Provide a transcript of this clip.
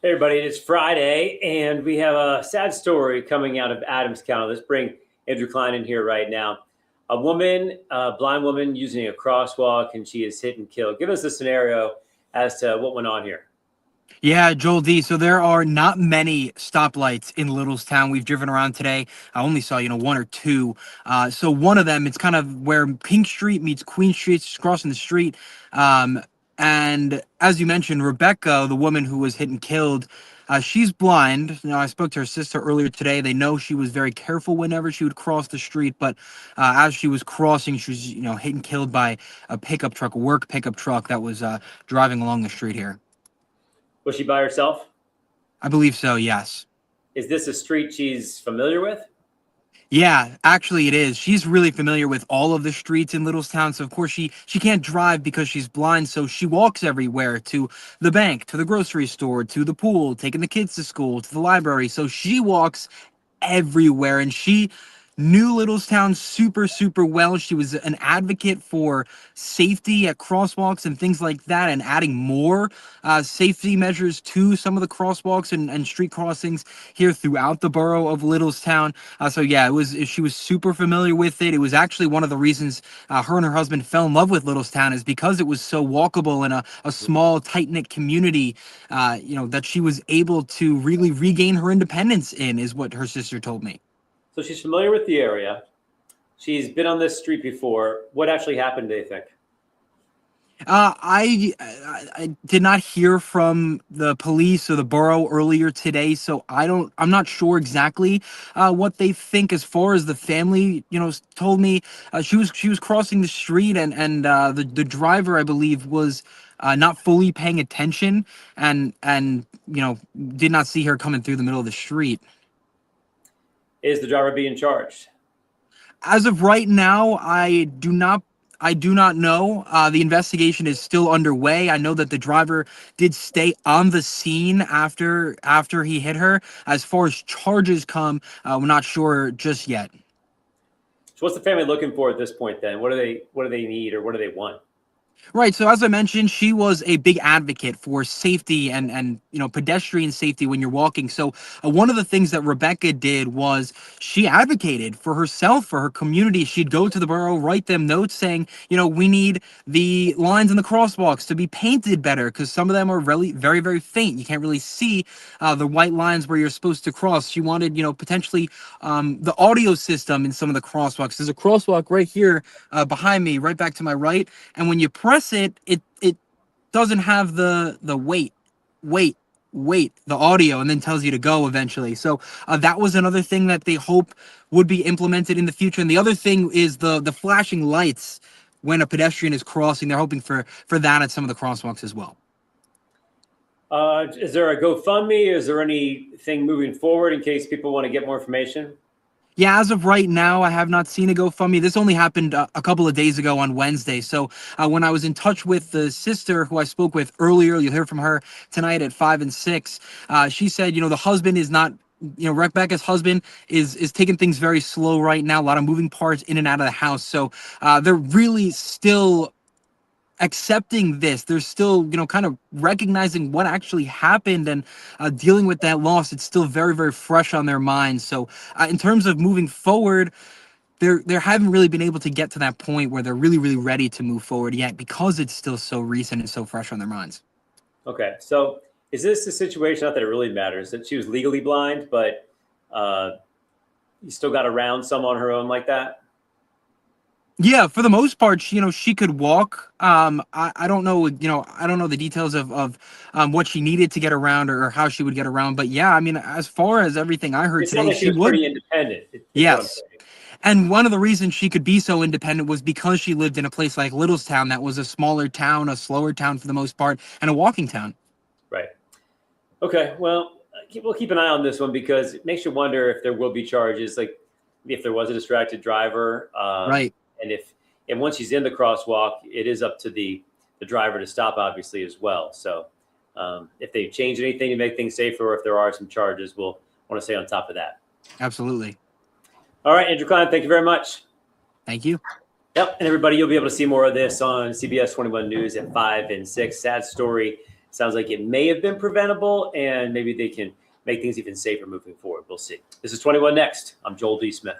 Hey everybody, it's Friday, and we have a sad story coming out of Adams County. Let's bring Andrew Klein in here right now. A woman, a blind woman, using a crosswalk, and she is hit and killed. Give us a scenario as to what went on here. Yeah, Joel D. So there are not many stoplights in Littlestown. We've driven around today. I only saw, one or two. So one of them, it's kind of where Pink Street meets Queen Street, just crossing the street. Um, and as you mentioned, Rebecca, the woman who was hit and killed, she's blind. I spoke to her sister earlier today. They know she was very careful whenever she would cross the street, but as she was crossing, she was, hit and killed by a pickup truck, a work pickup truck that was driving along the street here. Was she by herself? I believe so, yes. Is this a street she's familiar with? Yeah, actually it is. She's really familiar with all of the streets in Littlestown. So of course she can't drive because she's blind. So she walks everywhere, to the bank, to the grocery store, to the pool, taking the kids to school, to the library. So she walks everywhere, and she knew Littlestown super, super well. She was an advocate for safety at crosswalks and things like that, and adding more safety measures to some of the crosswalks and street crossings here throughout the borough of Littlestown. So yeah, she was super familiar with it. It was actually one of the reasons her and her husband fell in love with Littlestown, is because it was so walkable and a small, tight-knit community, that she was able to really regain her independence in, is what her sister told me. So she's familiar with the area. She's been on this street before. What actually happened, do you think? I did not hear from the police or the borough earlier today, so I'm not sure exactly what they think. As far as the family, told me she was crossing the street, and the driver, I believe, was not fully paying attention, and did not see her coming through the middle of the street. Is the driver being charged? As of right now, I do not know. The investigation is still underway. I know that the driver did stay on the scene after he hit her. As far as charges come, we're not sure just yet. So what's the family looking for at this point then? What do they need, or what do they want? Right. So as I mentioned, she was a big advocate for safety and pedestrian safety when you're walking. So one of the things that Rebecca did was she advocated for herself, for her community. She'd go to the borough, write them notes saying, we need the lines in the crosswalks to be painted better, because some of them are really very, very faint. You can't really see the white lines where you're supposed to cross. She wanted, potentially the audio system in some of the crosswalks. There's a crosswalk right here behind me, right back to my right. And when you press it doesn't have the wait the audio, and then tells you to go eventually. So that was another thing that they hope would be implemented in the future. And the other thing is the flashing lights when a pedestrian is crossing. They're hoping for that at some of the crosswalks as well. Is there a GoFundMe? Is there anything moving forward in case people want to get more information? Yeah, as of right now, I have not seen a GoFundMe. This only happened a couple of days ago on Wednesday. So when I was in touch with the sister who I spoke with earlier, you'll hear from her tonight at 5 and 6. She said, the husband is not, Rebecca's husband is taking things very slow right now. A lot of moving parts in and out of the house. So they're really still accepting this. They're still, kind of recognizing what actually happened and dealing with that loss. It's still very, very fresh on their minds. So in terms of moving forward, they haven't really been able to get to that point where they're really, really ready to move forward yet, because it's still so recent and so fresh on their minds. Okay. So is this a situation, not that it really matters, that she was legally blind, but you still got around some on her own like that? Yeah, for the most part, she could walk. I don't know, I don't know the details of what she needed to get around, or how she would get around. But yeah, I mean, as far as everything I heard It today, sounds like she was would. pretty independent. Yes. And one of the reasons she could be so independent was because she lived in a place like Littlestown, that was a smaller town, a slower town for the most part, and a walking town. Right. Okay. Well, we'll keep an eye on this one, because it makes you wonder if there will be charges, like if there was a distracted driver. Right. And once she's in the crosswalk, it is up to the driver to stop, obviously, as well. So if they change anything to make things safer, or if there are some charges, we'll want to stay on top of that. Absolutely. All right, Andrew Klein, thank you very much. Thank you. Yep. And everybody, you'll be able to see more of this on CBS 21 News at 5 and 6. Sad story Sounds like it may have been preventable, and maybe they can make things even safer moving forward. We'll see. This is 21 Next. I'm Joel D. Smith.